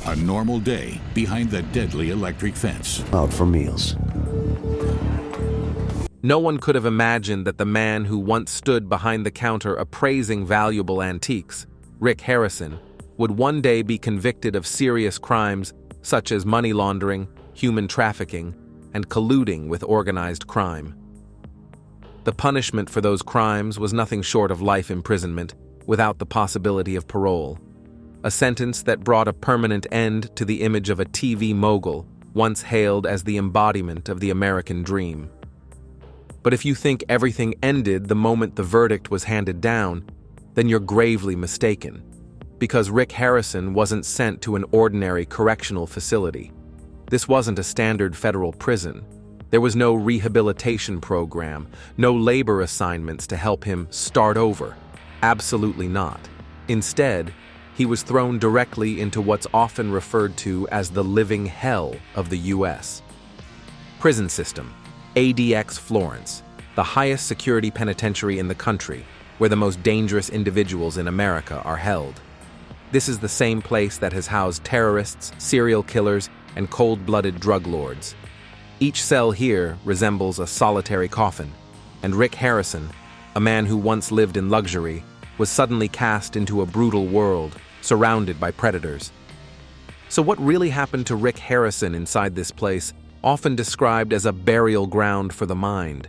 A normal day behind the deadly electric fence. Out for meals. No one could have imagined that the man who once stood behind the counter appraising valuable antiques, Rick Harrison, would one day be convicted of serious crimes such as money laundering, human trafficking, and colluding with organized crime. The punishment for those crimes was nothing short of life imprisonment without the possibility of parole, a sentence that brought a permanent end to the image of a TV mogul once hailed as the embodiment of the American dream. But if you think everything ended the moment the verdict was handed down, then you're gravely mistaken, because Rick Harrison wasn't sent to an ordinary correctional facility. This wasn't a standard federal prison. There was no rehabilitation program, no labor assignments to help him start over. Absolutely not. Instead, he was thrown directly into what's often referred to as the living hell of the U.S. Prison system, ADX Florence, the highest security penitentiary in the country, where the most dangerous individuals in America are held. This is the same place that has housed terrorists, serial killers, and cold-blooded drug lords. Each cell here resembles a solitary coffin, and Rick Harrison, a man who once lived in luxury, was suddenly cast into a brutal world, surrounded by predators. So what really happened to Rick Harrison inside this place, often described as a burial ground for the mind?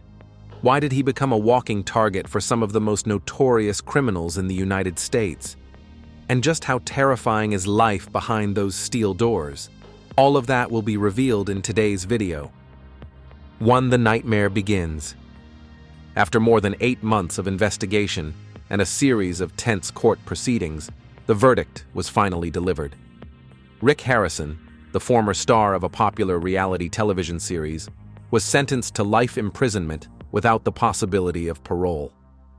Why did he become a walking target for some of the most notorious criminals in the United States? And just how terrifying is life behind those steel doors? All of that will be revealed in today's video. 1. The nightmare begins. After more than 8 months of investigation and a series of tense court proceedings, the verdict was finally delivered. Rick Harrison, the former star of a popular reality television series, was sentenced to life imprisonment without the possibility of parole.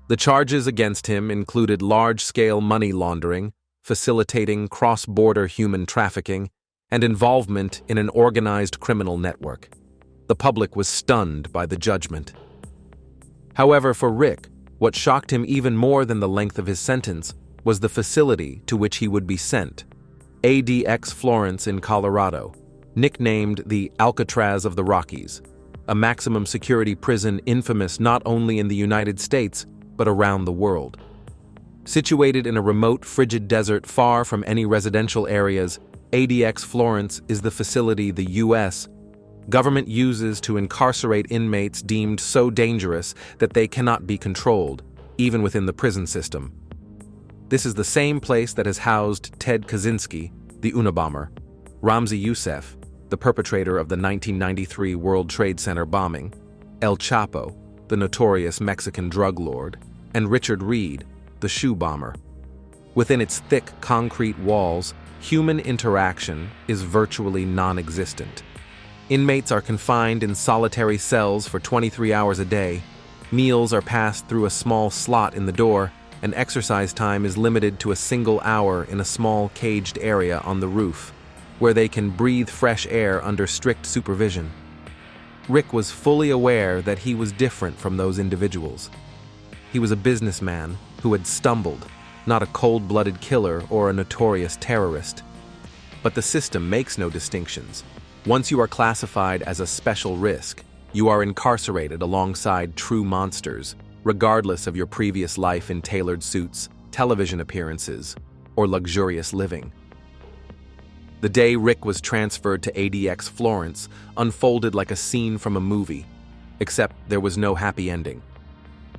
The charges against him included large-scale money laundering, facilitating cross-border human trafficking, and involvement in an organized criminal network. The public was stunned by the judgment. However, for Rick, what shocked him even more than the length of his sentence was the facility to which he would be sent, ADX Florence in Colorado, nicknamed the Alcatraz of the Rockies, a maximum security prison infamous not only in the United States, but around the world. Situated in a remote, frigid desert far from any residential areas, ADX Florence is the facility the U.S. government uses to incarcerate inmates deemed so dangerous that they cannot be controlled, even within the prison system. This is the same place that has housed Ted Kaczynski, the Unabomber, Ramzi Youssef, the perpetrator of the 1993 World Trade Center bombing, El Chapo, the notorious Mexican drug lord, and Richard Reed, the shoe bomber. Within its thick concrete walls, human interaction is virtually non-existent. Inmates are confined in solitary cells for 23 hours a day, meals are passed through a small slot in the door, and exercise time is limited to a single hour in a small caged area on the roof, where they can breathe fresh air under strict supervision. Rick was fully aware that he was different from those individuals. He was a businessman who had stumbled, not a cold-blooded killer or a notorious terrorist. But the system makes no distinctions. Once you are classified as a special risk, you are incarcerated alongside true monsters, regardless of your previous life in tailored suits, television appearances, or luxurious living. The day Rick was transferred to ADX Florence unfolded like a scene from a movie, except there was no happy ending.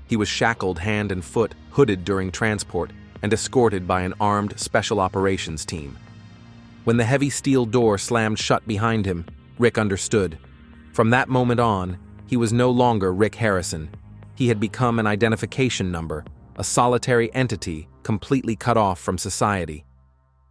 He was shackled hand and foot, hooded during transport, and escorted by an armed special operations team. When the heavy steel door slammed shut behind him, Rick understood. From that moment on, he was no longer Rick Harrison. He had become an identification number, a solitary entity completely cut off from society.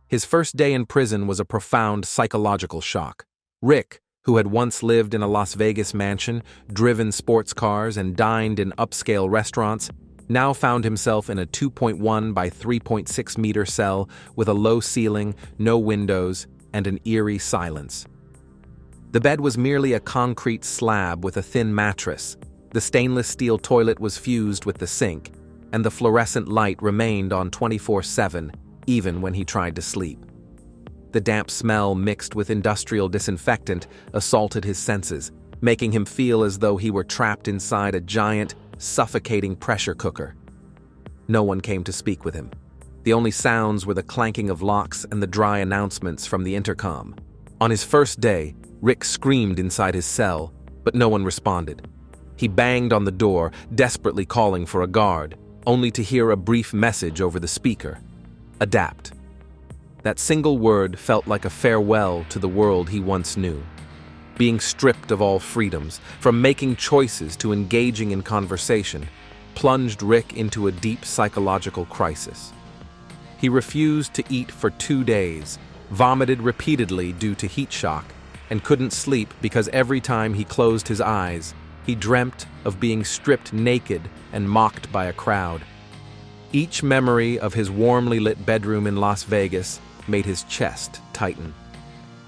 His first day in prison was a profound psychological shock. Rick, who had once lived in a Las Vegas mansion, driven sports cars, and dined in upscale restaurants, now found himself in a 2.1 by 3.6 meter cell with a low ceiling, no windows, and an eerie silence. The bed was merely a concrete slab with a thin mattress. The stainless steel toilet was fused with the sink, and the fluorescent light remained on 24/7, even when he tried to sleep. The damp smell mixed with industrial disinfectant assaulted his senses, making him feel as though he were trapped inside a giant, suffocating pressure cooker. No one came to speak with him. The only sounds were the clanking of locks and the dry announcements from the intercom. On his first day, Rick screamed inside his cell, but no one responded. He banged on the door, desperately calling for a guard, only to hear a brief message over the speaker: adapt. That single word felt like a farewell to the world he once knew. Being stripped of all freedoms, from making choices to engaging in conversation, plunged Rick into a deep psychological crisis. He refused to eat for 2 days, vomited repeatedly due to heat shock, and couldn't sleep because every time he closed his eyes, he dreamt of being stripped naked and mocked by a crowd. Each memory of his warmly lit bedroom in Las Vegas made his chest tighten.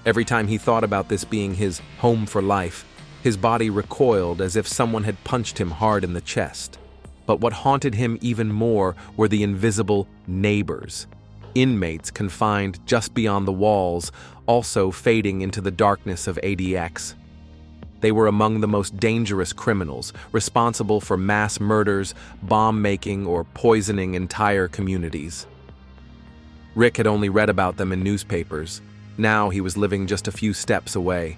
Every time he thought about this being his home for life, his body recoiled as if someone had punched him hard in the chest. But what haunted him even more were the invisible neighbors, inmates confined just beyond the walls, also fading into the darkness of ADX. They were among the most dangerous criminals, responsible for mass murders, bomb-making, or poisoning entire communities. Rick had only read about them in newspapers. Now he was living just a few steps away.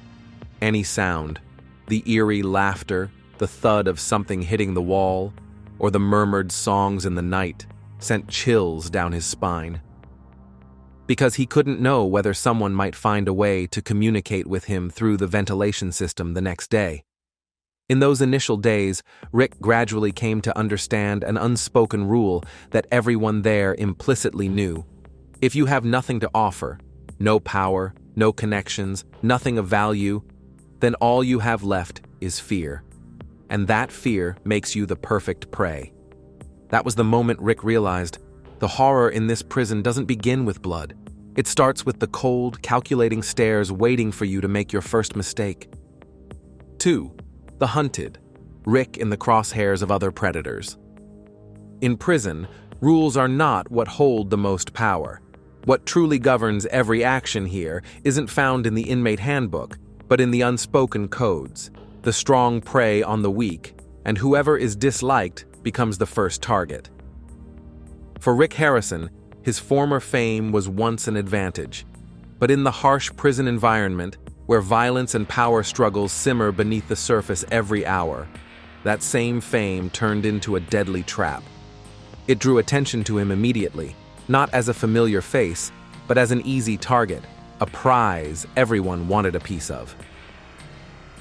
Any sound, the eerie laughter, the thud of something hitting the wall, or the murmured songs in the night, sent chills down his spine. Because he couldn't know whether someone might find a way to communicate with him through the ventilation system the next day. In those initial days, Rick gradually came to understand an unspoken rule that everyone there implicitly knew. If you have nothing to offer, no power, no connections, nothing of value, then all you have left is fear. And that fear makes you the perfect prey. That was the moment Rick realized the horror in this prison doesn't begin with blood. It starts with the cold, calculating stares waiting for you to make your first mistake. 2. The hunted. Rick in the crosshairs of other predators. In prison, rules are not what hold the most power. What truly governs every action here isn't found in the inmate handbook, but in the unspoken codes. The strong prey on the weak, and whoever is disliked becomes the first target. For Rick Harrison, his former fame was once an advantage. But in the harsh prison environment, where violence and power struggles simmer beneath the surface every hour, that same fame turned into a deadly trap. It drew attention to him immediately, not as a familiar face, but as an easy target, a prize everyone wanted a piece of.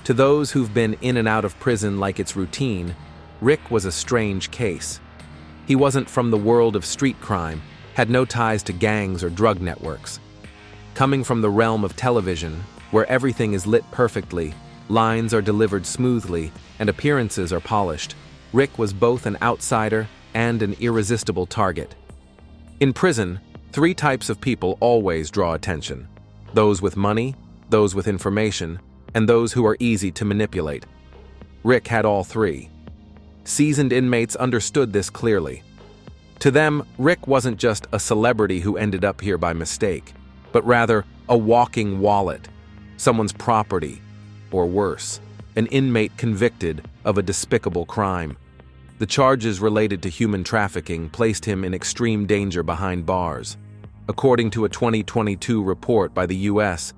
To those who've been in and out of prison like it's routine, Rick was a strange case. He wasn't from the world of street crime, had no ties to gangs or drug networks. Coming from the realm of television, where everything is lit perfectly, lines are delivered smoothly, and appearances are polished, Rick was both an outsider and an irresistible target. In prison, 3 types of people always draw attention: those with money, those with information, and those who are easy to manipulate. Rick had all 3. Seasoned inmates understood this clearly. To them, Rick wasn't just a celebrity who ended up here by mistake, but rather a walking wallet, someone's property, or worse, an inmate convicted of a despicable crime. The charges related to human trafficking placed him in extreme danger behind bars. According to a 2022 report by the U.S.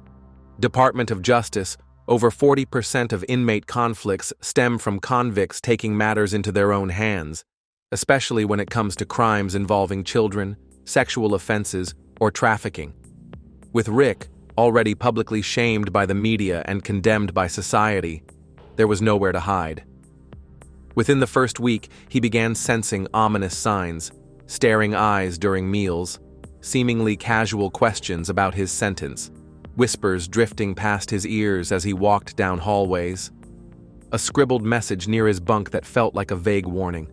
Department of Justice, over 40% of inmate conflicts stem from convicts taking matters into their own hands, especially when it comes to crimes involving children, sexual offenses, or trafficking. With Rick, already publicly shamed by the media and condemned by society, there was nowhere to hide. Within the first week, he began sensing ominous signs: staring eyes during meals, seemingly casual questions about his sentence, whispers drifting past his ears as he walked down hallways, a scribbled message near his bunk that felt like a vague warning.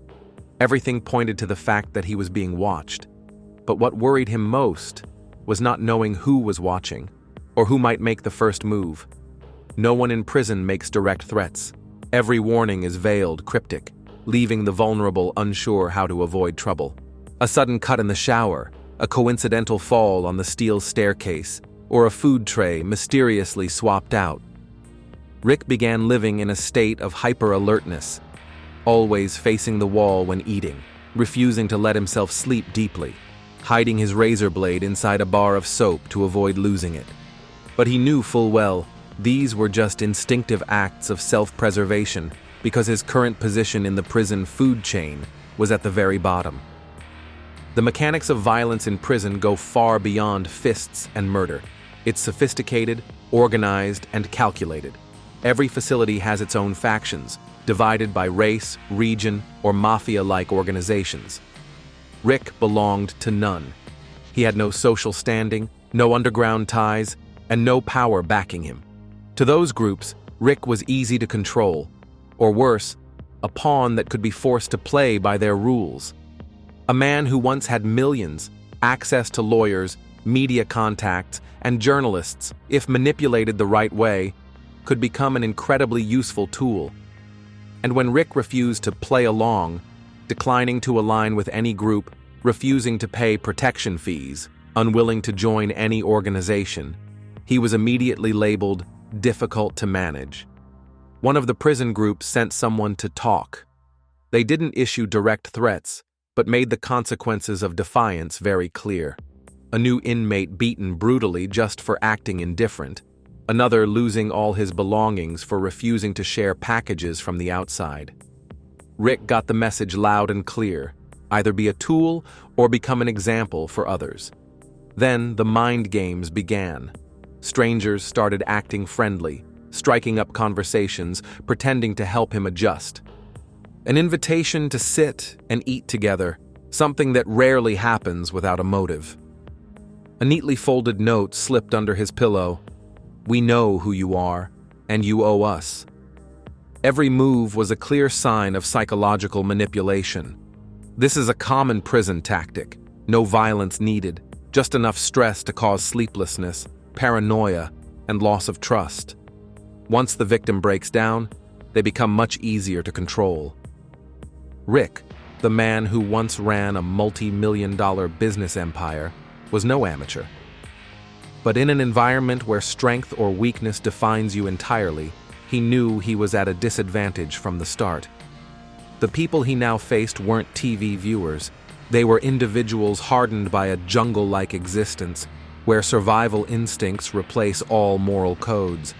Everything pointed to the fact that he was being watched. But what worried him most was not knowing who was watching, or who might make the first move. No one in prison makes direct threats. Every warning is veiled, cryptic, leaving the vulnerable unsure how to avoid trouble. A sudden cut in the shower, a coincidental fall on the steel staircase, or a food tray mysteriously swapped out. Rick began living in a state of hyper-alertness, always facing the wall when eating, refusing to let himself sleep deeply, hiding his razor blade inside a bar of soap to avoid losing it. But he knew full well these were just instinctive acts of self-preservation because his current position in the prison food chain was at the very bottom. The mechanics of violence in prison go far beyond fists and murder. It's sophisticated, organized, and calculated. Every facility has its own factions, divided by race, region, or mafia-like organizations. Rick belonged to none. He had no social standing, no underground ties, and no power backing him. To those groups, Rick was easy to control, or worse, a pawn that could be forced to play by their rules. A man who once had millions, access to lawyers, media contacts, and journalists, if manipulated the right way, could become an incredibly useful tool. And when Rick refused to play along, declining to align with any group, refusing to pay protection fees, unwilling to join any organization, he was immediately labeled difficult to manage. One of the prison groups sent someone to talk. They didn't issue direct threats, but made the consequences of defiance very clear. A new inmate beaten brutally just for acting indifferent, another losing all his belongings for refusing to share packages from the outside. Rick got the message loud and clear: either be a tool or become an example for others. Then the mind games began. Strangers started acting friendly, striking up conversations, pretending to help him adjust. An invitation to sit and eat together, something that rarely happens without a motive. A neatly folded note slipped under his pillow: "We know who you are, and you owe us." Every move was a clear sign of psychological manipulation. This is a common prison tactic. No violence needed, just enough stress to cause sleeplessness, paranoia, and loss of trust. Once the victim breaks down, they become much easier to control. Rick, the man who once ran a multi-million-dollar business empire, was no amateur. But in an environment where strength or weakness defines you entirely, he knew he was at a disadvantage from the start. The people he now faced weren't TV viewers. They were individuals hardened by a jungle-like existence, where survival instincts replace all moral codes.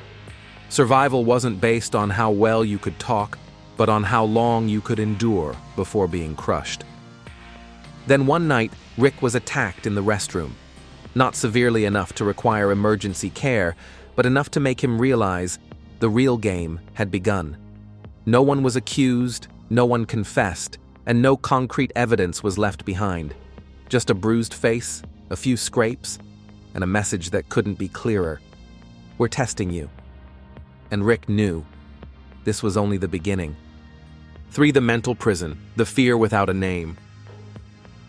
Survival wasn't based on how well you could talk, but on how long you could endure before being crushed. Then one night, Rick was attacked in the restroom. Not severely enough to require emergency care, but enough to make him realize the real game had begun. No one was accused, no one confessed, and no concrete evidence was left behind. Just a bruised face, a few scrapes, and a message that couldn't be clearer: "We're testing you." And Rick knew this was only the beginning. 3. The mental prison, the fear without a name.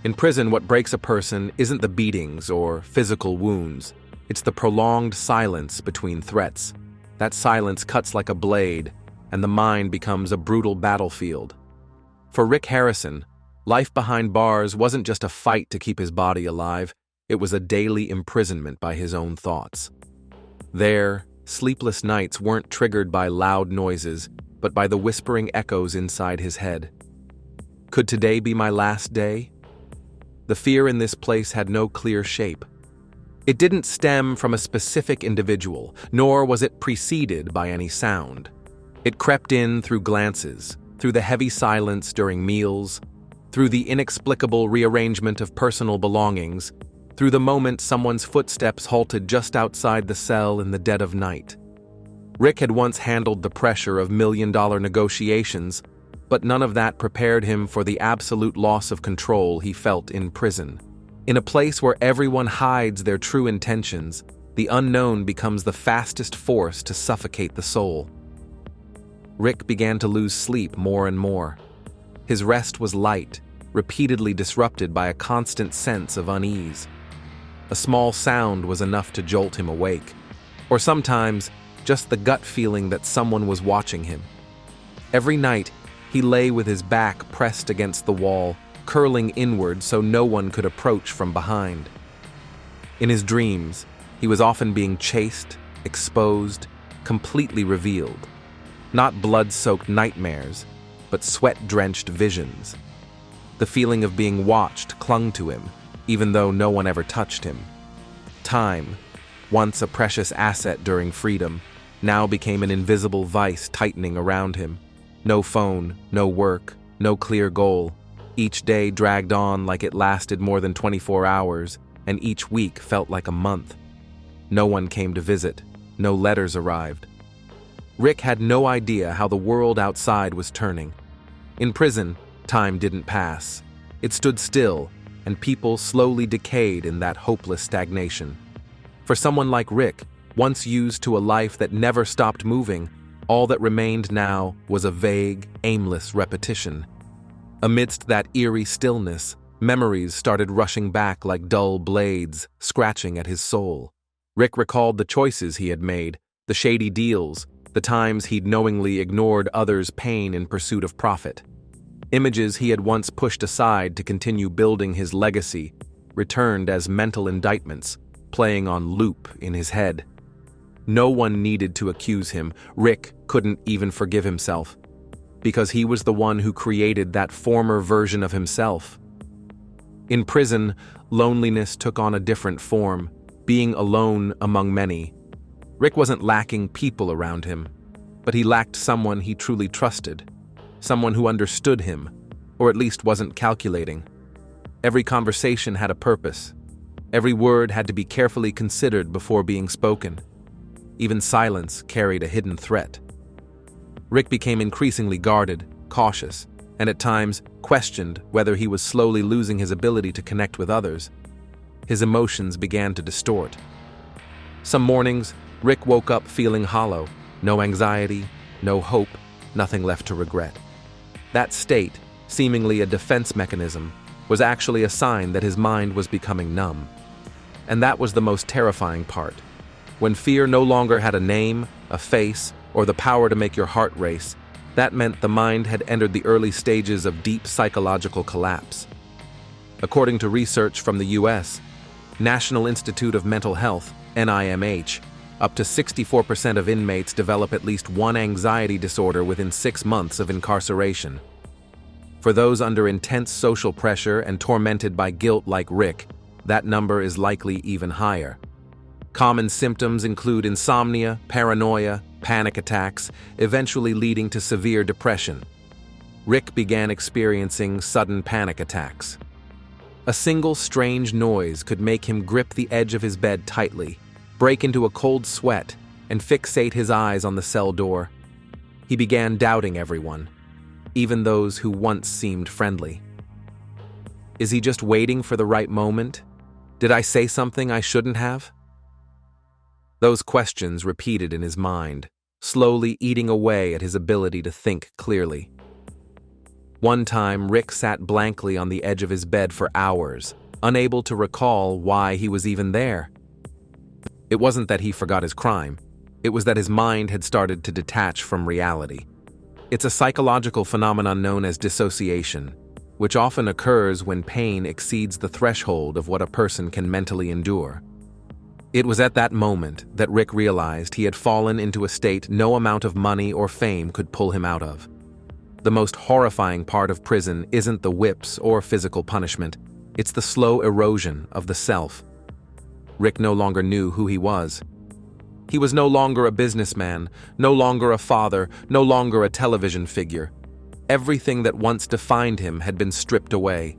In prison, what breaks a person isn't the beatings or physical wounds. It's the prolonged silence between threats. That silence cuts like a blade, and the mind becomes a brutal battlefield. For Rick Harrison, life behind bars wasn't just a fight to keep his body alive. It was a daily imprisonment by his own thoughts. There, sleepless nights weren't triggered by loud noises, but by the whispering echoes inside his head. Could today be my last day? The fear in this place had no clear shape. It didn't stem from a specific individual, nor was it preceded by any sound. It crept in through glances, through the heavy silence during meals, through the inexplicable rearrangement of personal belongings, through the moment someone's footsteps halted just outside the cell in the dead of night. Rick had once handled the pressure of million-dollar negotiations, but none of that prepared him for the absolute loss of control he felt in prison. In a place where everyone hides their true intentions, the unknown becomes the fastest force to suffocate the soul. Rick began to lose sleep more and more. His rest was light, repeatedly disrupted by a constant sense of unease. A small sound was enough to jolt him awake, or sometimes just the gut feeling that someone was watching him. Every night, he lay with his back pressed against the wall, curling inward so no one could approach from behind. In his dreams, He was often being chased, exposed, completely revealed. Not blood-soaked nightmares, but sweat-drenched visions. The feeling of being watched clung to him, even though no one ever touched him. Time, once a precious asset during freedom, now became an invisible vice tightening around him. No phone, no work, no clear goal. Each day dragged on like it lasted more than 24 hours, and each week felt like a month. No one came to visit. No letters arrived. Rick had no idea how the world outside was turning. In prison, time didn't pass. It stood still, and people slowly decayed in that hopeless stagnation. For someone like Rick, once used to a life that never stopped moving, all that remained now was a vague, aimless repetition. Amidst that eerie stillness, memories started rushing back like dull blades, scratching at his soul. Rick recalled the choices he had made, the shady deals, the times he'd knowingly ignored others' pain in pursuit of profit. Images he had once pushed aside to continue building his legacy returned as mental indictments, playing on loop in his head. No one needed to accuse him. Rick couldn't even forgive himself, because he was the one who created that former version of himself. In prison, loneliness took on a different form, being alone among many. Rick wasn't lacking people around him, but he lacked someone he truly trusted, someone who understood him, or at least wasn't calculating. Every conversation had a purpose. Every word had to be carefully considered before being spoken. Even silence carried a hidden threat. Rick became increasingly guarded, cautious, and at times questioned whether he was slowly losing his ability to connect with others. His emotions began to distort. Some mornings, Rick woke up feeling hollow, no anxiety, no hope, nothing left to regret. That state, seemingly a defense mechanism, was actually a sign that his mind was becoming numb. And that was the most terrifying part. When fear no longer had a name, a face, or the power to make your heart race, that meant the mind had entered the early stages of deep psychological collapse. According to research from the U.S., National Institute of Mental Health, NIMH, up to 64% of inmates develop at least one anxiety disorder within 6 months of incarceration. For those under intense social pressure and tormented by guilt like Rick, that number is likely even higher. Common symptoms include insomnia, paranoia, panic attacks, eventually leading to severe depression. Rick began experiencing sudden panic attacks. A single strange noise could make him grip the edge of his bed tightly, break into a cold sweat, and fixate his eyes on the cell door. He began doubting everyone, even those who once seemed friendly. Is he just waiting for the right moment? Did I say something I shouldn't have? Those questions repeated in his mind, slowly eating away at his ability to think clearly. One time, Rick sat blankly on the edge of his bed for hours, unable to recall why he was even there. It wasn't that he forgot his crime. It was that his mind had started to detach from reality. It's a psychological phenomenon known as dissociation, which often occurs when pain exceeds the threshold of what a person can mentally endure. It was at that moment that Rick realized he had fallen into a state no amount of money or fame could pull him out of. The most horrifying part of prison isn't the whips or physical punishment. It's the slow erosion of the self. Rick no longer knew who he was. He was no longer a businessman, no longer a father, no longer a television figure. Everything that once defined him had been stripped away.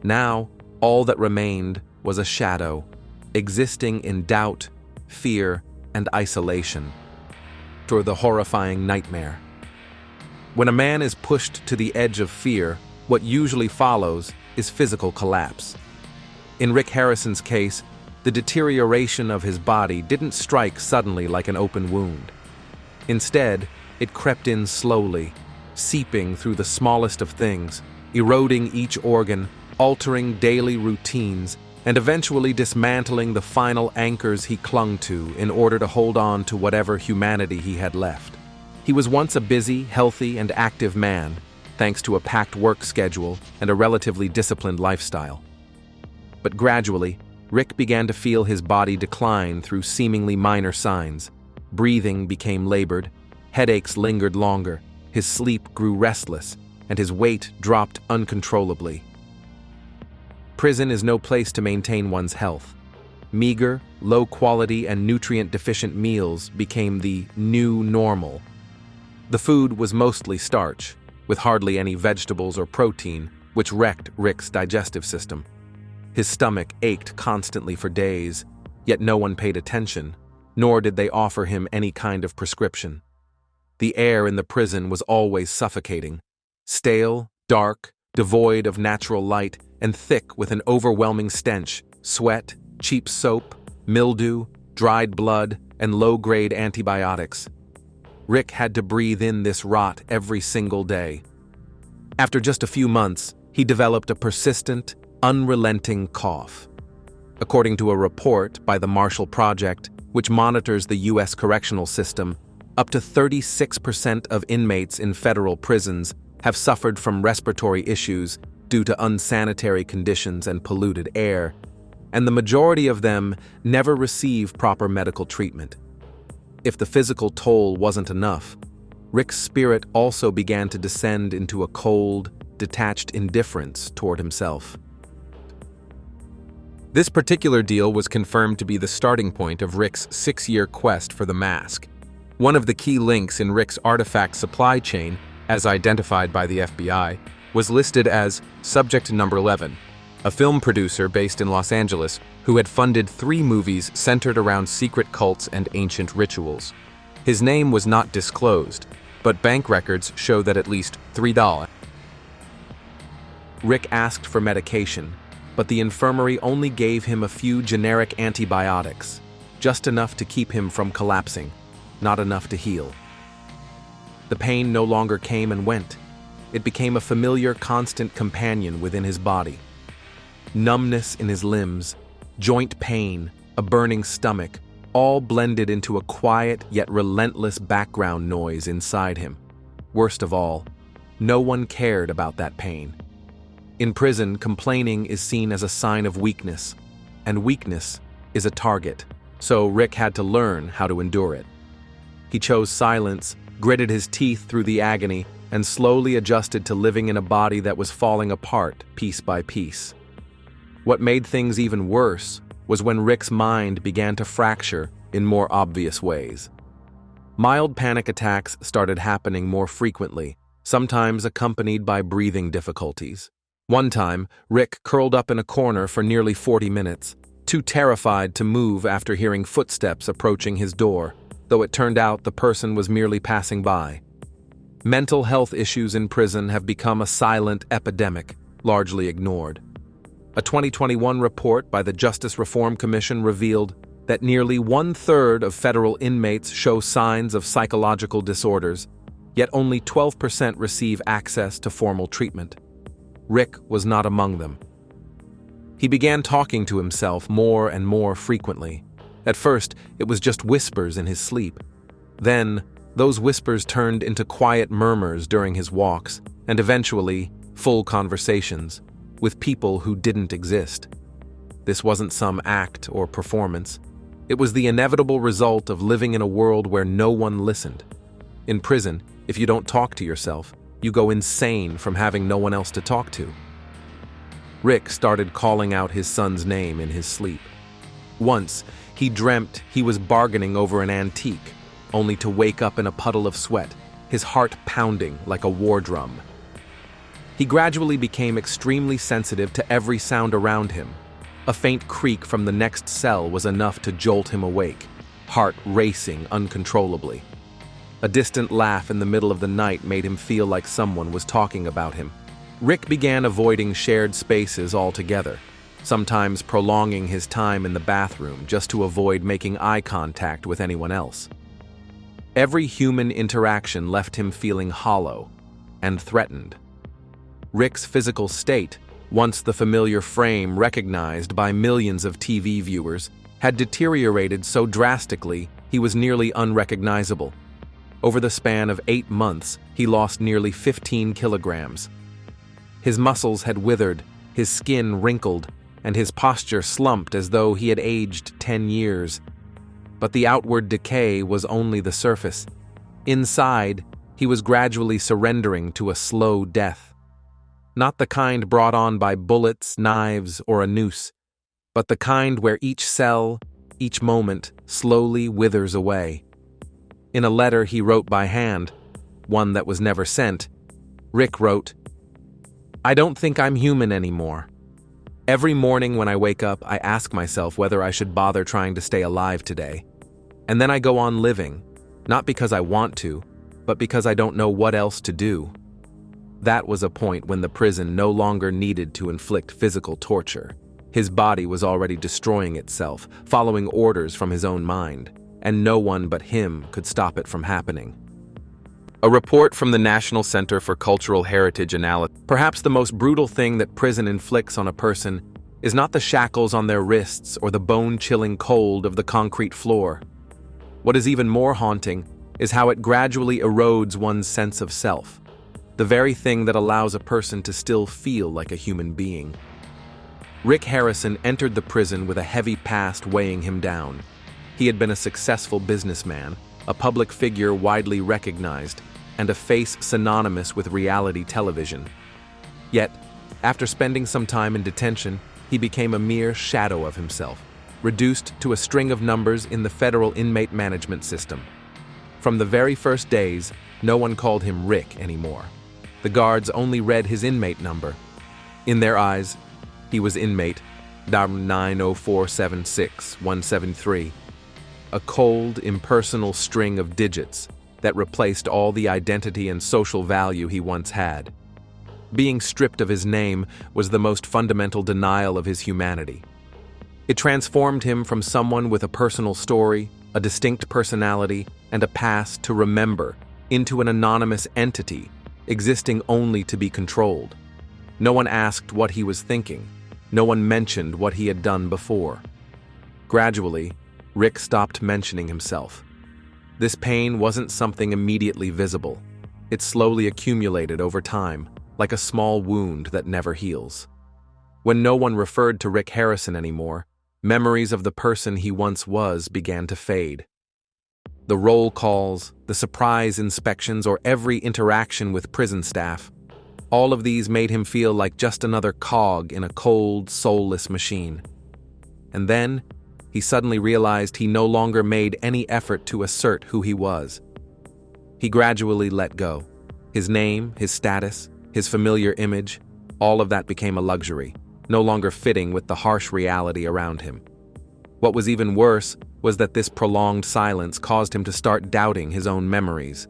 Now, all that remained was a shadow, existing in doubt, fear, and isolation. Or the horrifying nightmare. When a man is pushed to the edge of fear, what usually follows is physical collapse. In Rick Harrison's case, the deterioration of his body didn't strike suddenly like an open wound. Instead, it crept in slowly, seeping through the smallest of things, eroding each organ, altering daily routines, and eventually dismantling the final anchors he clung to in order to hold on to whatever humanity he had left. He was once a busy, healthy, and active man, thanks to a packed work schedule and a relatively disciplined lifestyle. But gradually, Rick began to feel his body decline through seemingly minor signs. Breathing became labored, headaches lingered longer, his sleep grew restless, and his weight dropped uncontrollably. Prison is no place to maintain one's health. Meager, low-quality, and nutrient-deficient meals became the new normal. The food was mostly starch, with hardly any vegetables or protein, which wrecked Rick's digestive system. His stomach ached constantly for days, yet no one paid attention, nor did they offer him any kind of prescription. The air in the prison was always suffocating, stale, dark, devoid of natural light, and thick with an overwhelming stench, sweat, cheap soap, mildew, dried blood, and low-grade antibiotics. Rick had to breathe in this rot every single day. After just a few months, he developed a persistent, unrelenting cough. According to a report by the Marshall Project, which monitors the U.S. correctional system, up to 36% of inmates in federal prisons have suffered from respiratory issues due to unsanitary conditions and polluted air, and the majority of them never receive proper medical treatment. If the physical toll wasn't enough, Rick's spirit also began to descend into a cold, detached indifference toward himself. This particular deal was confirmed to be the starting point of Rick's 6-year quest for the mask. One of the key links in Rick's artifact supply chain, as identified by the FBI, was listed as Subject Number 11, a film producer based in Los Angeles who had funded 3 movies centered around secret cults and ancient rituals. His name was not disclosed, but bank records show that at least $3. Rick asked for medication, but the infirmary only gave him a few generic antibiotics, just enough to keep him from collapsing, not enough to heal. The pain no longer came and went. It became a familiar, constant companion within his body. Numbness in his limbs, joint pain, a burning stomach, all blended into a quiet yet relentless background noise inside him. Worst of all, no one cared about that pain. In prison, complaining is seen as a sign of weakness, and weakness is a target, so Rick had to learn how to endure it. He chose silence, gritted his teeth through the agony, and slowly adjusted to living in a body that was falling apart piece by piece. What made things even worse was when Rick's mind began to fracture in more obvious ways. Mild panic attacks started happening more frequently, sometimes accompanied by breathing difficulties. One time, Rick curled up in a corner for nearly 40 minutes, too terrified to move after hearing footsteps approaching his door, though it turned out the person was merely passing by. Mental health issues in prison have become a silent epidemic, largely ignored. A 2021 report by the Justice Reform Commission revealed that nearly 1/3 of federal inmates show signs of psychological disorders, yet only 12% receive access to formal treatment. Rick was not among them. He began talking to himself more and more frequently. At first, it was just whispers in his sleep. Then, those whispers turned into quiet murmurs during his walks, and eventually, full conversations, with people who didn't exist. This wasn't some act or performance. It was the inevitable result of living in a world where no one listened. In prison, if you don't talk to yourself, you go insane from having no one else to talk to. Rick started calling out his son's name in his sleep. Once, he dreamt he was bargaining over an antique, only to wake up in a puddle of sweat, his heart pounding like a war drum. He gradually became extremely sensitive to every sound around him. A faint creak from the next cell was enough to jolt him awake, heart racing uncontrollably. A distant laugh in the middle of the night made him feel like someone was talking about him. Rick began avoiding shared spaces altogether, sometimes prolonging his time in the bathroom just to avoid making eye contact with anyone else. Every human interaction left him feeling hollow and threatened. Rick's physical state, once the familiar frame recognized by millions of TV viewers, had deteriorated so drastically he was nearly unrecognizable. Over the span of 8 months, he lost nearly 15 kilograms. His muscles had withered, his skin wrinkled, and his posture slumped as though he had aged 10 years. But the outward decay was only the surface. Inside, he was gradually surrendering to a slow death. Not the kind brought on by bullets, knives, or a noose, but the kind where each cell, each moment, slowly withers away. In a letter he wrote by hand, one that was never sent, Rick wrote, "I don't think I'm human anymore. Every morning when I wake up, I ask myself whether I should bother trying to stay alive today. And then I go on living, not because I want to, but because I don't know what else to do." That was a point when the prison no longer needed to inflict physical torture. His body was already destroying itself, following orders from his own mind, and no one but him could stop it from happening. A report from the National Center for Cultural Heritage Analysis. Perhaps the most brutal thing that prison inflicts on a person is not the shackles on their wrists or the bone-chilling cold of the concrete floor. What is even more haunting is how it gradually erodes one's sense of self, the very thing that allows a person to still feel like a human being. Rick Harrison entered the prison with a heavy past weighing him down. He had been a successful businessman, a public figure widely recognized, and a face synonymous with reality television. Yet, after spending some time in detention, he became a mere shadow of himself, reduced to a string of numbers in the federal inmate management system. From the very first days, no one called him Rick anymore. The guards only read his inmate number. In their eyes, he was inmate 90476-173, a cold, impersonal string of digits that replaced all the identity and social value he once had. Being stripped of his name was the most fundamental denial of his humanity. It transformed him from someone with a personal story, a distinct personality, and a past to remember into an anonymous entity, existing only to be controlled. No one asked what he was thinking. No one mentioned what he had done before. Gradually, Rick stopped mentioning himself. This pain wasn't something immediately visible. It slowly accumulated over time, like a small wound that never heals. When no one referred to Rick Harrison anymore, memories of the person he once was began to fade. The roll calls, the surprise inspections, or every interaction with prison staff, all of these made him feel like just another cog in a cold, soulless machine. And then, he suddenly realized he no longer made any effort to assert who he was. He gradually let go. His name, his status, his familiar image, all of that became a luxury, no longer fitting with the harsh reality around him. What was even worse was that this prolonged silence caused him to start doubting his own memories.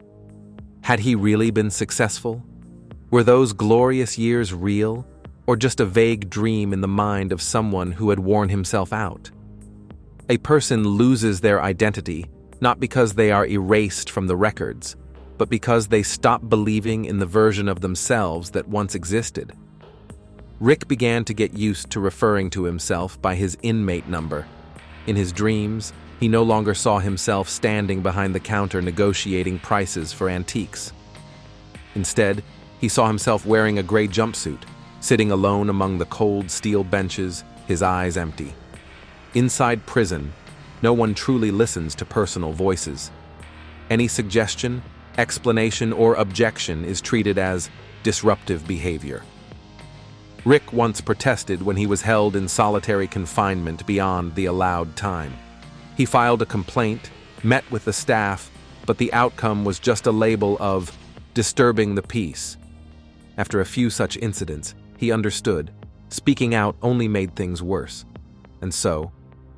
Had he really been successful? Were those glorious years real, or just a vague dream in the mind of someone who had worn himself out? A person loses their identity not because they are erased from the records, but because they stop believing in the version of themselves that once existed. Rick began to get used to referring to himself by his inmate number. In his dreams, he no longer saw himself standing behind the counter negotiating prices for antiques. Instead, he saw himself wearing a gray jumpsuit, sitting alone among the cold steel benches, his eyes empty. Inside prison, no one truly listens to personal voices. Any suggestion, explanation, or objection is treated as disruptive behavior. Rick once protested when he was held in solitary confinement beyond the allowed time. He filed a complaint, met with the staff, but the outcome was just a label of disturbing the peace. After a few such incidents, he understood. Speaking out only made things worse. And so,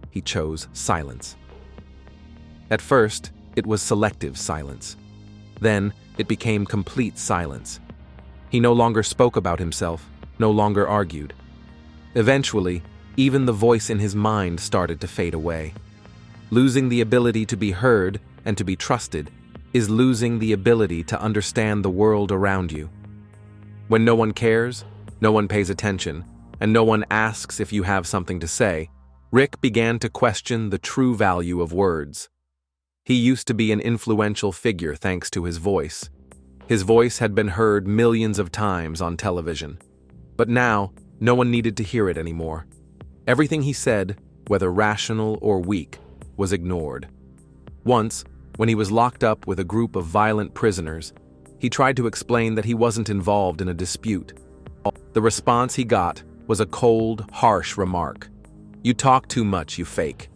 he chose silence. At first, it was selective silence. Then, it became complete silence. He no longer spoke about himself, no longer argued. Eventually, even the voice in his mind started to fade away. Losing the ability to be heard and to be trusted is losing the ability to understand the world around you. When no one cares, no one pays attention, and no one asks if you have something to say, Rick began to question the true value of words. He used to be an influential figure thanks to his voice. His voice had been heard millions of times on television. But now, no one needed to hear it anymore. Everything he said, whether rational or weak, was ignored. Once, when he was locked up with a group of violent prisoners, he tried to explain that he wasn't involved in a dispute. The response he got was a cold, harsh remark. "You talk too much, you fake."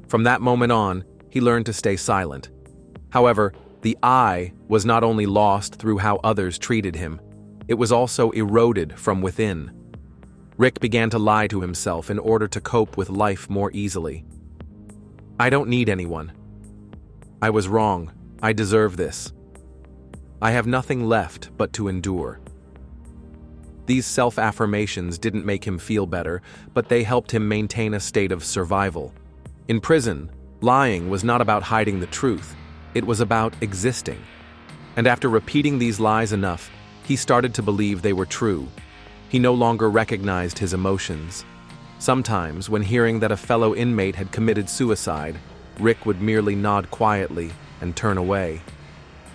From that moment on, he learned to stay silent. However, the I was not only lost through how others treated him, it was also eroded from within. Rick began to lie to himself in order to cope with life more easily. "I don't need anyone. I was wrong. I deserve this. I have nothing left but to endure." These self-affirmations didn't make him feel better, but they helped him maintain a state of survival. In prison, lying was not about hiding the truth. It was about existing. And after repeating these lies enough, he started to believe they were true. He no longer recognized his emotions. Sometimes, when hearing that a fellow inmate had committed suicide, Rick would merely nod quietly and turn away.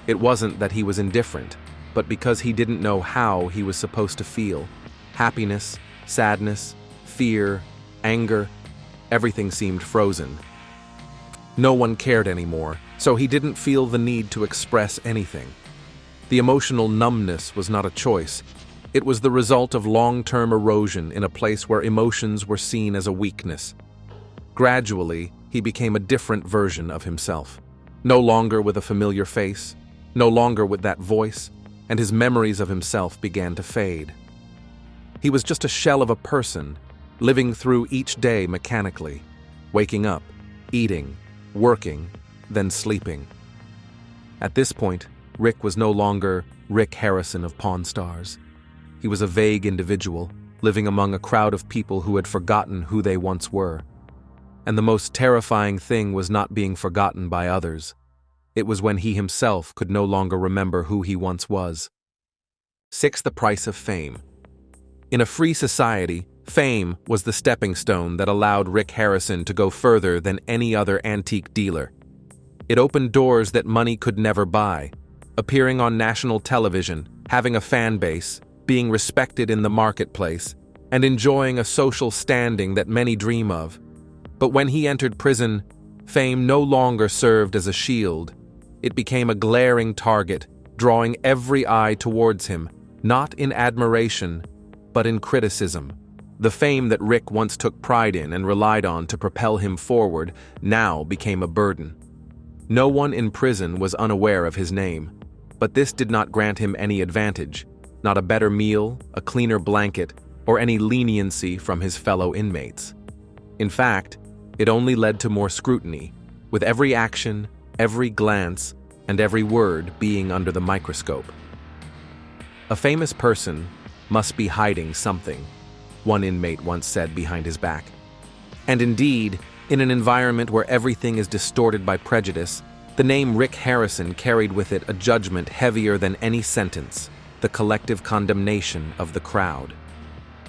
It wasn't that he was indifferent, but because he didn't know how he was supposed to feel. Happiness, sadness, fear, anger, everything seemed frozen. No one cared anymore, so he didn't feel the need to express anything. The emotional numbness was not a choice. It was the result of long-term erosion in a place where emotions were seen as a weakness. Gradually, he became a different version of himself. No longer with a familiar face, no longer with that voice, and his memories of himself began to fade. He was just a shell of a person, living through each day mechanically, waking up, eating, working, then sleeping. At this point, Rick was no longer Rick Harrison of Pawn Stars. He was a vague individual, living among a crowd of people who had forgotten who they once were. And the most terrifying thing was not being forgotten by others. It was when he himself could no longer remember who he once was. 6. The price of fame. In a free society, fame was the stepping stone that allowed Rick Harrison to go further than any other antique dealer. It opened doors that money could never buy. Appearing on national television, having a fan base, being respected in the marketplace, and enjoying a social standing that many dream of. But when he entered prison, fame no longer served as a shield. It became a glaring target, drawing every eye towards him, not in admiration, but in criticism. The fame that Rick once took pride in and relied on to propel him forward now became a burden. No one in prison was unaware of his name, but this did not grant him any advantage, not a better meal, a cleaner blanket, or any leniency from his fellow inmates. In fact, it only led to more scrutiny, with every action, every glance, and every word being under the microscope. A famous person must be hiding something, one inmate once said behind his back. And indeed, in an environment where everything is distorted by prejudice, the name Rick Harrison carried with it a judgment heavier than any sentence, the collective condemnation of the crowd.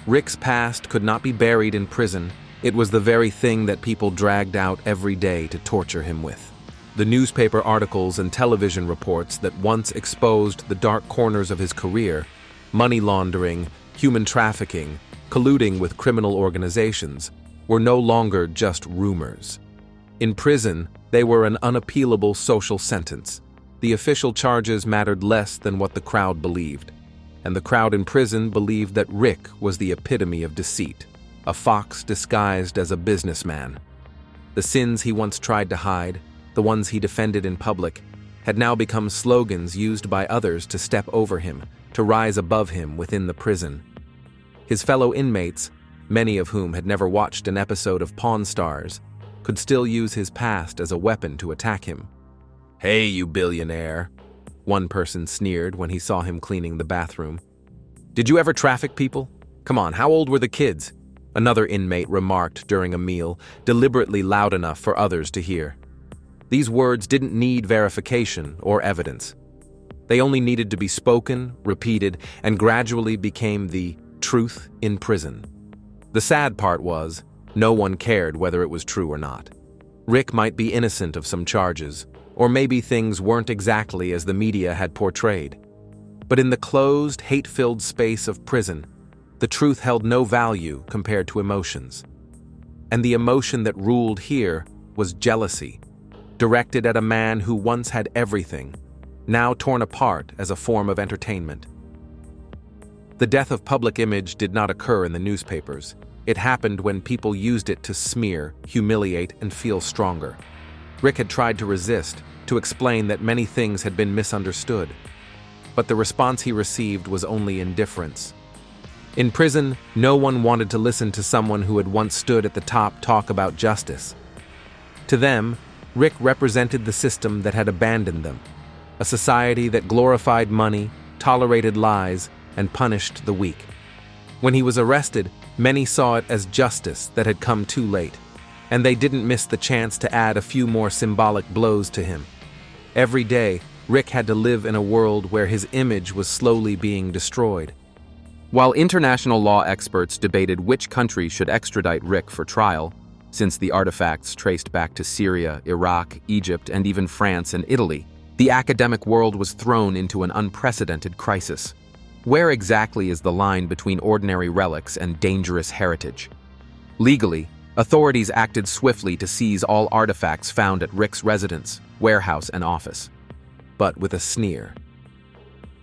Rick's past could not be buried in prison. It was the very thing that people dragged out every day to torture him with. The newspaper articles and television reports that once exposed the dark corners of his career, money laundering, human trafficking, colluding with criminal organizations, were no longer just rumors. In prison, they were an unappealable social sentence. The official charges mattered less than what the crowd believed, and the crowd in prison believed that Rick was the epitome of deceit, a fox disguised as a businessman. The sins he once tried to hide, the ones he defended in public, had now become slogans used by others to step over him, to rise above him within the prison. His fellow inmates, many of whom had never watched an episode of Pawn Stars, could still use his past as a weapon to attack him. "Hey, you billionaire," one person sneered when he saw him cleaning the bathroom. "Did you ever traffic people? Come on, how old were the kids?" Another inmate remarked during a meal, deliberately loud enough for others to hear. These words didn't need verification or evidence. They only needed to be spoken, repeated, and gradually became the truth in prison. The sad part was, no one cared whether it was true or not. Rick might be innocent of some charges, or maybe things weren't exactly as the media had portrayed. But in the closed, hate-filled space of prison, the truth held no value compared to emotions. And the emotion that ruled here was jealousy, directed at a man who once had everything, now torn apart as a form of entertainment. The death of public image did not occur in the newspapers. It happened when people used it to smear, humiliate, and feel stronger. Rick had tried to resist, to explain that many things had been misunderstood. But the response he received was only indifference. In prison, no one wanted to listen to someone who had once stood at the top talk about justice. To them, Rick represented the system that had abandoned them, a society that glorified money, tolerated lies, and punished the weak. When he was arrested, many saw it as justice that had come too late, and they didn't miss the chance to add a few more symbolic blows to him. Every day, Rick had to live in a world where his image was slowly being destroyed. While international law experts debated which country should extradite Rick for trial, since the artifacts traced back to Syria, Iraq, Egypt, and even France and Italy, the academic world was thrown into an unprecedented crisis. Where exactly is the line between ordinary relics and dangerous heritage? Legally, authorities acted swiftly to seize all artifacts found at Rick's residence, warehouse, and office. But with a sneer.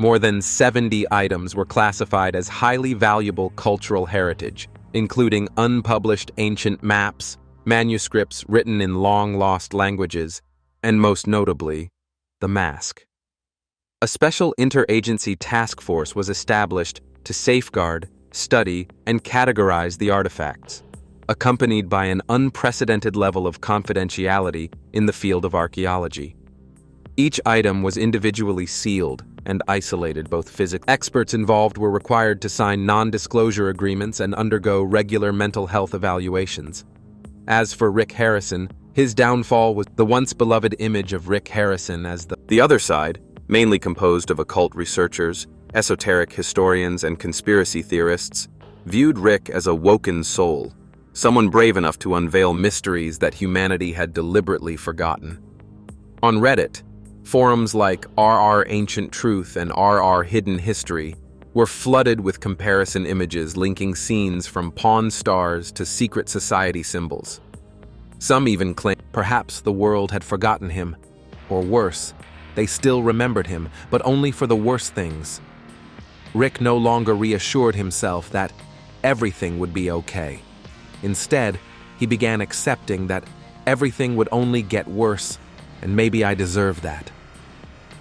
More than 70 items were classified as highly valuable cultural heritage, including unpublished ancient maps, manuscripts written in long-lost languages, and most notably, the mask. A special interagency task force was established to safeguard, study, and categorize the artifacts, accompanied by an unprecedented level of confidentiality in the field of archaeology. Each item was individually sealed and isolated both physically. Experts involved were required to sign non-disclosure agreements and undergo regular mental health evaluations. As for Rick Harrison, his downfall was the once beloved image of Rick Harrison as the other side, mainly composed of occult researchers, esoteric historians, and conspiracy theorists, viewed Rick as a woken soul, someone brave enough to unveil mysteries that humanity had deliberately forgotten. On Reddit, forums like RR Ancient Truth and RR Hidden History were flooded with comparison images linking scenes from Pawn Stars to secret society symbols. Some even claimed perhaps the world had forgotten him, or worse, they still remembered him, but only for the worst things. Rick no longer reassured himself that everything would be okay. Instead, he began accepting that everything would only get worse, and maybe I deserve that.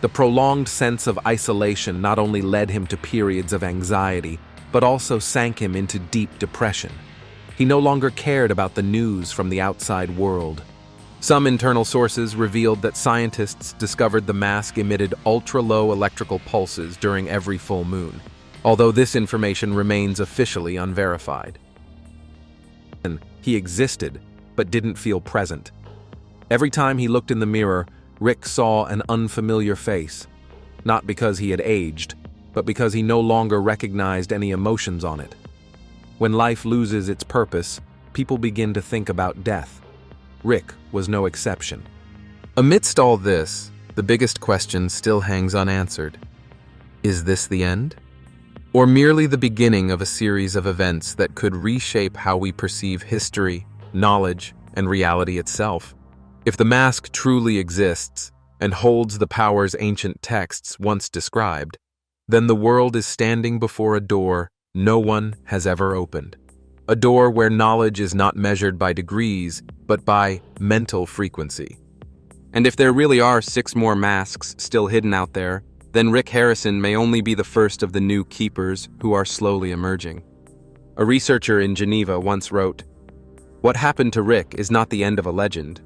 The prolonged sense of isolation not only led him to periods of anxiety, but also sank him into deep depression. He no longer cared about the news from the outside world. Some internal sources revealed that scientists discovered the mask emitted ultra-low electrical pulses during every full moon, although this information remains officially unverified. He existed, but didn't feel present. Every time he looked in the mirror, Rick saw an unfamiliar face, not because he had aged, but because he no longer recognized any emotions on it. When life loses its purpose, people begin to think about death. Rick was no exception. Amidst all this, the biggest question still hangs unanswered. Is this the end? Or merely the beginning of a series of events that could reshape how we perceive history, knowledge, and reality itself? If the mask truly exists and holds the powers ancient texts once described, then the world is standing before a door no one has ever opened. A door where knowledge is not measured by degrees, but by mental frequency. And if there really are 6 more masks still hidden out there, then Rick Harrison may only be the first of the new keepers who are slowly emerging. A researcher in Geneva once wrote, "What happened to Rick is not the end of a legend,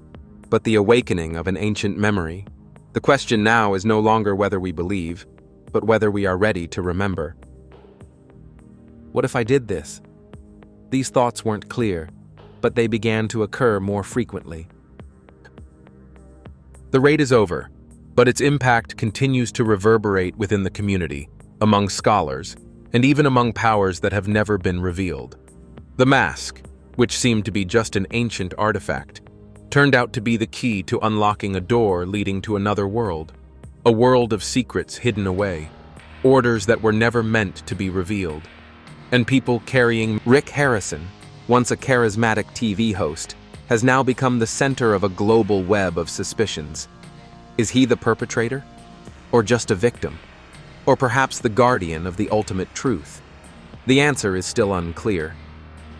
but the awakening of an ancient memory. The question now is no longer whether we believe, but whether we are ready to remember." What if I did this? These thoughts weren't clear, but they began to occur more frequently. The raid is over, but its impact continues to reverberate within the community, among scholars, and even among powers that have never been revealed. The mask, which seemed to be just an ancient artifact, turned out to be the key to unlocking a door leading to another world, a world of secrets hidden away, orders that were never meant to be revealed. And people carrying Rick Harrison once a charismatic TV host, has now become the center of a global web of suspicions. Is he the perpetrator? Or just a victim? Or perhaps the guardian of the ultimate truth? The answer is still unclear.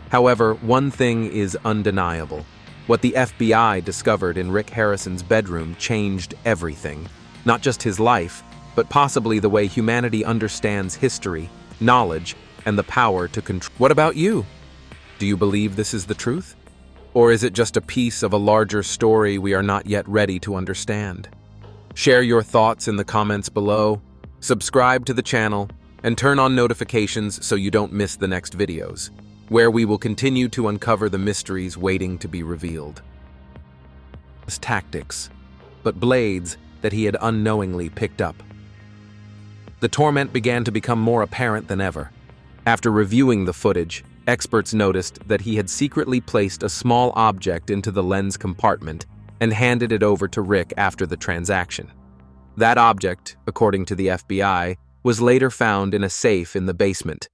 However, one thing is undeniable. What the FBI discovered in Rick Harrison's bedroom changed everything. Not just his life, but possibly the way humanity understands history, knowledge, and the power to control. What about you? Do you believe this is the truth? Or is it just a piece of a larger story we are not yet ready to understand? Share your thoughts in the comments below, subscribe to the channel, and turn on notifications so you don't miss the next videos, where we will continue to uncover the mysteries waiting to be revealed. Tactics, but blades that he had unknowingly picked up. The torment began to become more apparent than ever. After reviewing the footage, experts noticed that he had secretly placed a small object into the lens compartment and handed it over to Rick after the transaction. That object, according to the FBI, was later found in a safe in the basement,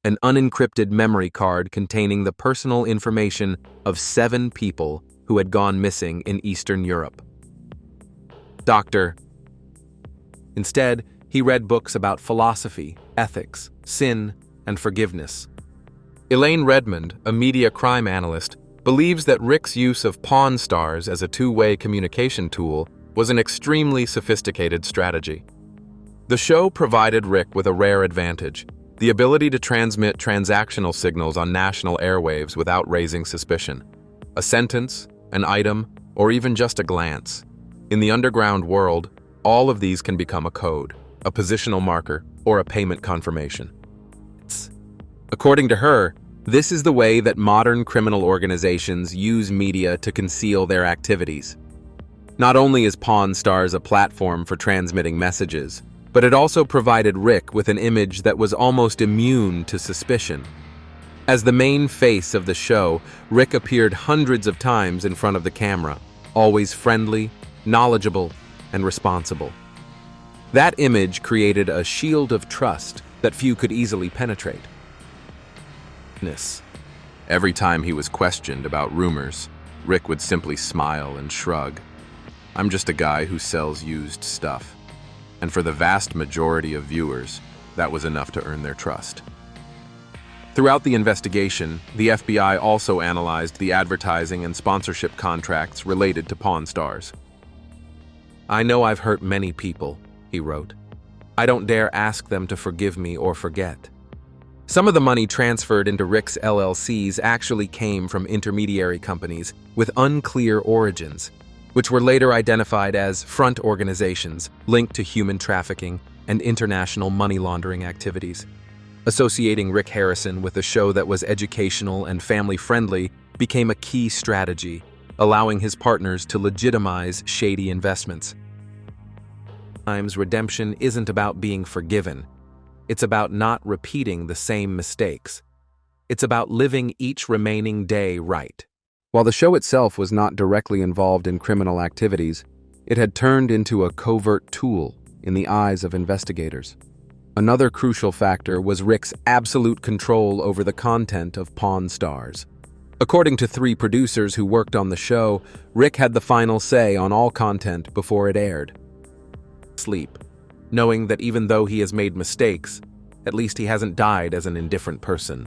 an unencrypted memory card containing the personal information of 7 people who had gone missing in Eastern Europe. Instead, he read books about philosophy, ethics, sin, and forgiveness. Elaine Redmond, a media crime analyst, believes that Rick's use of Pawn Stars as a two-way communication tool was an extremely sophisticated strategy. The show provided Rick with a rare advantage: the ability to transmit transactional signals on national airwaves without raising suspicion. A sentence, an item, or even just a glance. In the underground world, all of these can become a code, a positional marker, or a payment confirmation. According to her, this is the way that modern criminal organizations use media to conceal their activities. Not only is Pawn Stars a platform for transmitting messages, but it also provided Rick with an image that was almost immune to suspicion. As the main face of the show, Rick appeared hundreds of times in front of the camera, always friendly, knowledgeable, and responsible. That image created a shield of trust that few could easily penetrate. Every time he was questioned about rumors, Rick would simply smile and shrug. "I'm just a guy who sells used stuff." And for the vast majority of viewers, that was enough to earn their trust. Throughout the investigation, the FBI also analyzed the advertising and sponsorship contracts related to Pawn Stars. "I know I've hurt many people," he wrote. "I don't dare ask them to forgive me or forget." Some of the money transferred into Rick's LLCs actually came from intermediary companies with unclear origins, which were later identified as front organizations linked to human trafficking and international money laundering activities. Associating Rick Harrison with a show that was educational and family-friendly became a key strategy, allowing his partners to legitimize shady investments. Sometimes redemption isn't about being forgiven. It's about not repeating the same mistakes. It's about living each remaining day right. While the show itself was not directly involved in criminal activities, it had turned into a covert tool in the eyes of investigators. Another crucial factor was Rick's absolute control over the content of Pawn Stars. According to 3 producers who worked on the show, Rick had the final say on all content before it aired. Sleep, knowing that even though he has made mistakes, at least he hasn't died as an indifferent person.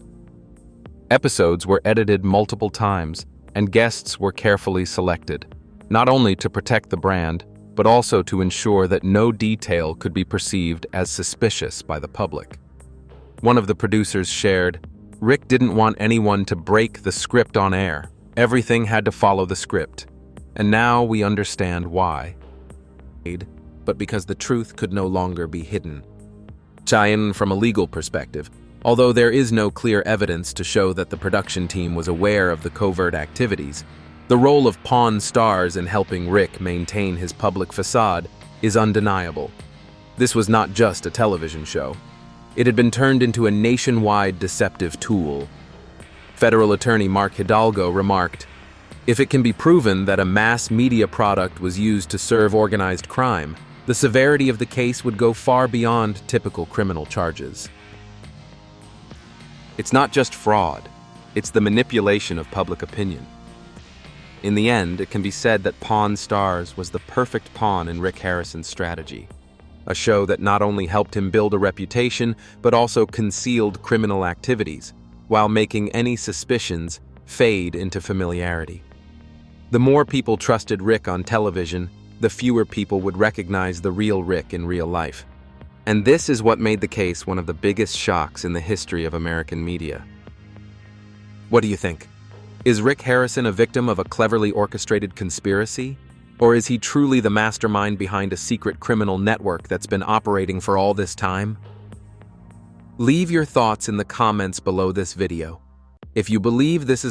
Episodes were edited multiple times, and guests were carefully selected, not only to protect the brand, but also to ensure that no detail could be perceived as suspicious by the public. One of the producers shared, "Rick didn't want anyone to break the script on air. Everything had to follow the script. And now we understand why. But because the truth could no longer be hidden." Cheyenne, from a legal perspective, although there is no clear evidence to show that the production team was aware of the covert activities, the role of Pawn Stars in helping Rick maintain his public facade is undeniable. This was not just a television show. It had been turned into a nationwide deceptive tool. Federal Attorney Mark Hidalgo remarked, "If it can be proven that a mass media product was used to serve organized crime, the severity of the case would go far beyond typical criminal charges." It's not just fraud, It's the manipulation of public opinion. In the end, it can be said that Pawn Stars was the perfect pawn in Rick Harrison's strategy. A show that not only helped him build a reputation, but also concealed criminal activities, while making any suspicions fade into familiarity. The more people trusted Rick on television, the fewer people would recognize the real Rick in real life. And this is what made the case one of the biggest shocks in the history of American media. What do you think? Is Rick Harrison a victim of a cleverly orchestrated conspiracy? Or is he truly the mastermind behind a secret criminal network that's been operating for all this time? Leave your thoughts in the comments below this video. If you believe this is